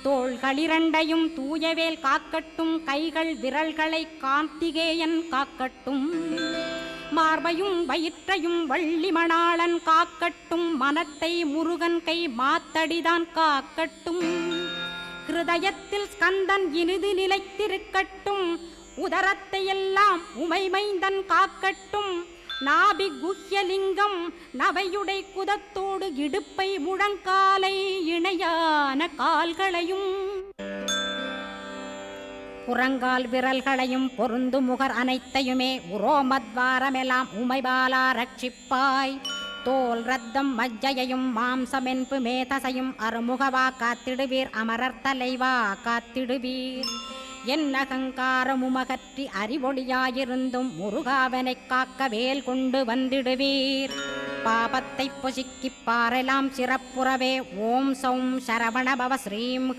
தோள்களிரண்டையும் தூயவேல் காக்கட்டும், கைகள் விரல்களை கார்த்திகேயன் காக்கட்டும், மார்பையும் வயிற்றையும் வள்ளி மணாளன் காக்கட்டும், மனத்தை முருகன் கை மாத்தடிதான் காக்கட்டும், ஹிருதயத்தில் ஸ்கந்தன் இனிது நிலைத்திருக்கட்டும், உதரத்தை எல்லாம் உமைமைந்தன் காக்கட்டும், நாபி குஹ்யலிங்கம் நவையுடை குதத்தோடு இடுப்பை முழங்காலை இணையான கால்களையும் புறங்கால் விரல்களையும் பொருந்து முகர் அனைத்தையுமே உரோமத்வாரமெல்லாம் உமைபாலா ரட்சிப்பாய், தோல் ரத்தம் மஜ்ஜையையும் மாம்சமென்பு மேதசையும் அருமுகவா காத்திடுவீர், அமரர் தலைவா காத்திடுவீர், என் அகங்காரமுமகற்றி அறிவொளியாயிருந்தும் முருகாவனைக் காக்க வேல் கொண்டு வந்திடுவீர், பாபத்தை பொசுக்கிப் பாரெலாம் சிறப்புறவே ஓம் சௌம் சரவணபவ ஸ்ரீம்